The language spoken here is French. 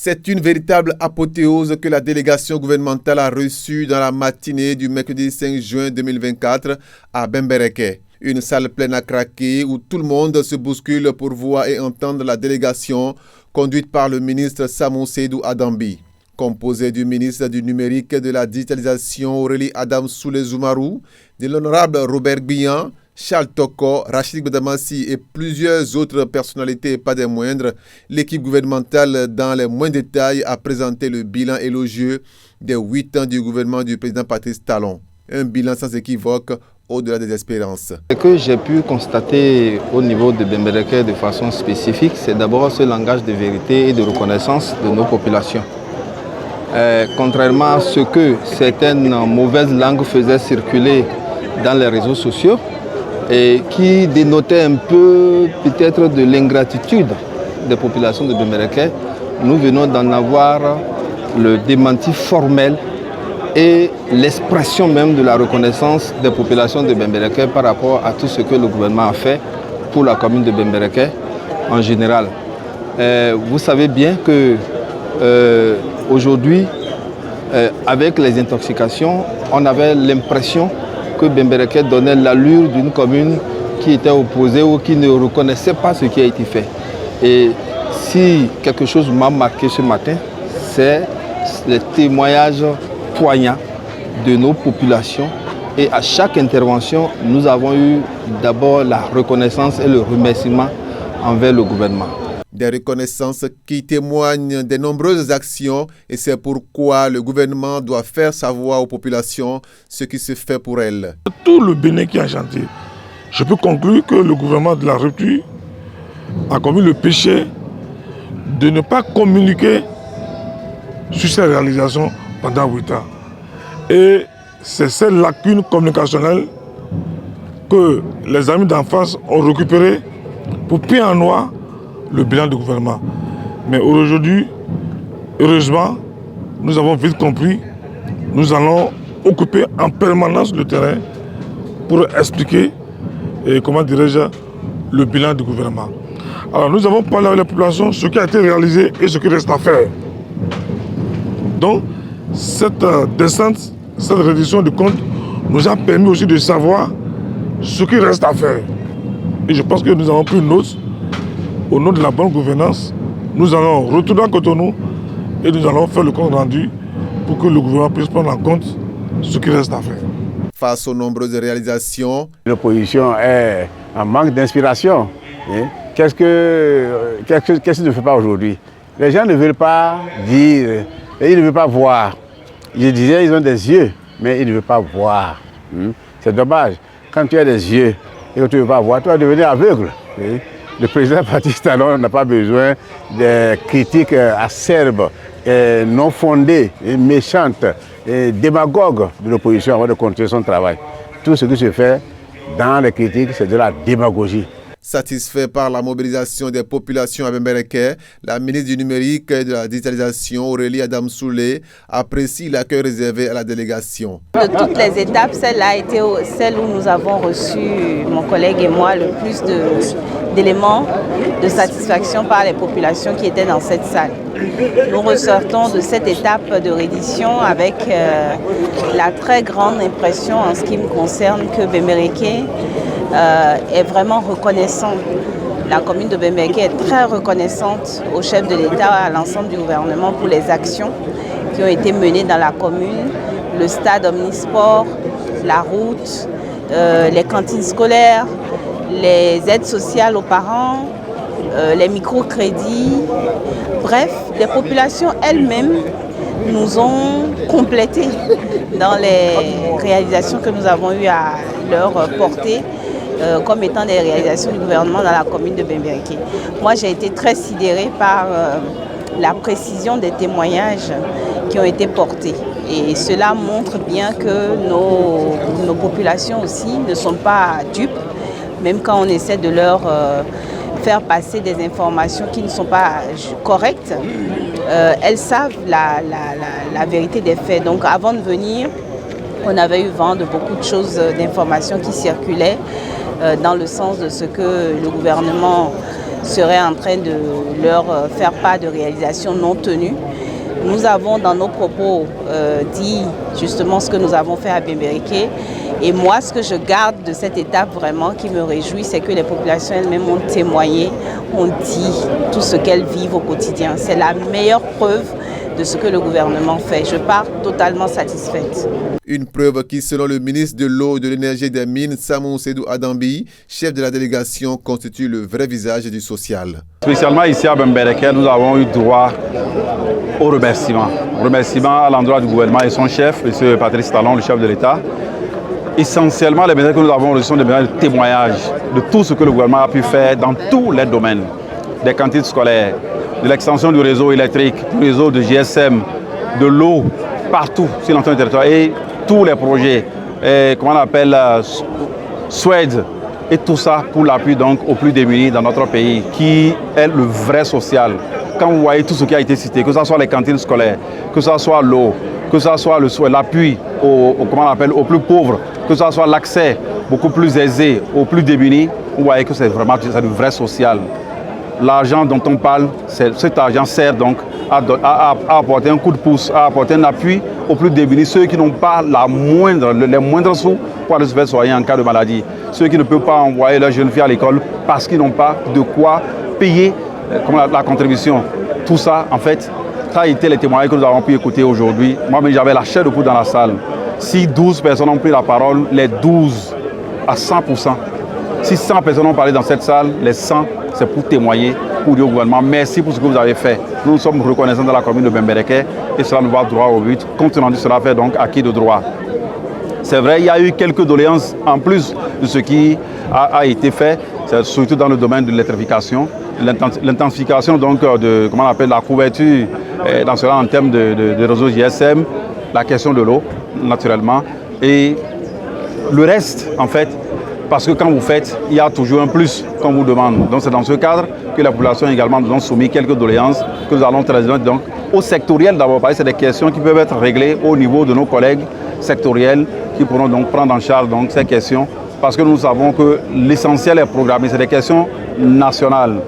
C'est une véritable apothéose que la délégation gouvernementale a reçue dans la matinée du mercredi 5 juin 2024 à Bembereke. Une salle pleine à craquer où tout le monde se bouscule pour voir et entendre la délégation conduite par le ministre Samou Seydou Adambi. Composée du ministre du numérique et de la digitalisation Aurélie Adam Soulé-Zoumarou, de l'honorable Robert Bihan, Charles Toko, Rachid Badamassi et plusieurs autres personnalités, pas des moindres, l'équipe gouvernementale, dans les moindres détails, a présenté le bilan élogieux des 8 ans du gouvernement du président Patrice Talon. Un bilan sans équivoque, au-delà des espérances. Ce que j'ai pu constater au niveau de Bembereke de façon spécifique, c'est d'abord ce langage de vérité et de reconnaissance de nos populations. Contrairement à ce que certaines mauvaises langues faisaient circuler dans les réseaux sociaux, et qui dénotait un peu peut-être de l'ingratitude des populations de Bembereke, nous venons d'en avoir le démenti formel et l'expression même de la reconnaissance des populations de Bembereke par rapport à tout ce que le gouvernement a fait pour la commune de Bembereke en général. Vous savez bien que aujourd'hui, avec les intoxications, on avait l'impression que Bembereke donnait l'allure d'une commune qui était opposée ou qui ne reconnaissait pas ce qui a été fait. Et si quelque chose m'a marqué ce matin, c'est les témoignages poignants de nos populations. Et à chaque intervention, nous avons eu d'abord la reconnaissance et le remerciement envers le gouvernement. Des reconnaissances qui témoignent des nombreuses actions et c'est pourquoi le gouvernement doit faire savoir aux populations ce qui se fait pour elles. Tout le Bénin qui a chanté, je peux conclure que le gouvernement de la rupture a commis le péché de ne pas communiquer sur ces réalisations pendant 8 ans. Et c'est cette lacune communicationnelle que les amis d'enfance ont récupéré pour pied en noir le bilan du gouvernement. Mais aujourd'hui, heureusement, nous avons vite compris, nous allons occuper en permanence le terrain pour expliquer, comment dirais-je, le bilan du gouvernement. Alors nous avons parlé avec la population, ce qui a été réalisé et ce qui reste à faire. Donc, cette descente, cette réduction de compte nous a permis aussi de savoir ce qui reste à faire. Et je pense que nous avons pris note. Au nom de la bonne gouvernance, nous allons retourner à Cotonou et nous allons faire le compte rendu pour que le gouvernement puisse prendre en compte ce qui reste à faire. Face aux nombreuses réalisations, l'opposition est en manque d'inspiration. Qu'est-ce qu'il ne fait pas aujourd'hui? Les gens ne veulent pas dire, et ils ne veulent pas voir. Je disais, ils ont des yeux, mais ils ne veulent pas voir. C'est dommage. Quand tu as des yeux et que tu ne veux pas voir, tu vas devenir aveugle. Le président Patrice Talon n'a pas besoin de critiques acerbes, non fondées, méchantes, démagogues de l'opposition avant de continuer son travail. Tout ce qui se fait dans les critiques, c'est de la démagogie. Satisfait par la mobilisation des populations à Bembereke, la ministre du numérique et de la digitalisation, Aurélie Adam Soulé, apprécie l'accueil réservé à la délégation. De toutes les étapes, celle-là a été celle où nous avons reçu, mon collègue et moi, le plus d'éléments de satisfaction par les populations qui étaient dans cette salle. Nous ressortons de cette étape de reddition avec la très grande impression en ce qui me concerne que Bembereke est vraiment reconnaissant. La commune de Bembereke est très reconnaissante au chef de l'État, à l'ensemble du gouvernement pour les actions qui ont été menées dans la commune, le stade omnisport, la route, les cantines scolaires, les aides sociales aux parents, les microcrédits. Bref, les populations elles-mêmes nous ont complétés dans les réalisations que nous avons eues à leur porter comme étant des réalisations du gouvernement dans la commune de Bembereke. Moi, j'ai été très sidérée par la précision des témoignages qui ont été portés. Et cela montre bien que nos populations aussi ne sont pas dupes, même quand on essaie de leur faire passer des informations qui ne sont pas correctes. Elles savent la vérité des faits. Donc avant de venir, on avait eu vent de beaucoup de choses, d'informations qui circulaient dans le sens de ce que le gouvernement serait en train de leur faire part de réalisations non tenues. Nous avons dans nos propos dit justement ce que nous avons fait à Bembereke. Et moi, ce que je garde de cette étape vraiment qui me réjouit, c'est que les populations elles-mêmes ont témoigné, ont dit tout ce qu'elles vivent au quotidien. C'est la meilleure preuve de ce que le gouvernement fait. Je pars totalement satisfaite. Une preuve qui, selon le ministre de l'Eau, de l'Énergie et des Mines, Samou Sédou Adambi, chef de la délégation, constitue le vrai visage du social. Spécialement ici à Bembereke, nous avons eu droit au remerciement. Remerciement à l'endroit du gouvernement et son chef, M. Patrice Talon, le chef de l'État. Essentiellement, les messages que nous avons reçus sont des messages de témoignage de tout ce que le gouvernement a pu faire dans tous les domaines. Des cantines scolaires, de l'extension du réseau électrique, du réseau de GSM, de l'eau, partout sur l'ensemble du territoire. Et tous les projets, comment on appelle, Suède, et tout ça pour l'appui donc aux plus démunis dans notre pays, qui est le vrai social. Quand vous voyez tout ce qui a été cité, que ce soit les cantines scolaires, que ce soit l'eau, que ce soit l'appui aux plus pauvres, que ce soit l'accès beaucoup plus aisé aux plus démunis, vous voyez que c'est vraiment du vrai social. L'argent dont on parle, cet argent sert donc à apporter un coup de pouce, à apporter un appui aux plus démunis, ceux qui n'ont pas les moindres sous pour aller se faire soigner en cas de maladie, ceux qui ne peuvent pas envoyer leurs jeunes filles à l'école parce qu'ils n'ont pas de quoi payer la contribution. Tout ça, en fait, ça a été les témoignages que nous avons pu écouter aujourd'hui. Moi-même, j'avais la chair de poule dans la salle. Si 12 personnes ont pris la parole, les 12 à 100%. Si 100 personnes ont parlé dans cette salle, les 100, c'est pour témoigner, pour dire au gouvernement, merci pour ce que vous avez fait. Nous sommes reconnaissants dans la commune de Bembereke et cela nous va droit au but. Compte tenu de cela, fait donc acquis de droit. C'est vrai, il y a eu quelques doléances en plus de ce qui a été fait, surtout dans le domaine de l'électrification. L'intensification donc de comment on appelle la couverture dans cela en termes de réseau GSM, la question de l'eau naturellement et le reste en fait parce que quand vous faites il y a toujours un plus qu'on vous demande. Donc c'est dans ce cadre que la population également nous a soumis quelques doléances que nous allons transmettre donc au sectoriel d'abord parce que c'est des questions qui peuvent être réglées au niveau de nos collègues sectoriels qui pourront donc prendre en charge donc ces questions parce que nous savons que l'essentiel est programmé, c'est des questions nationales.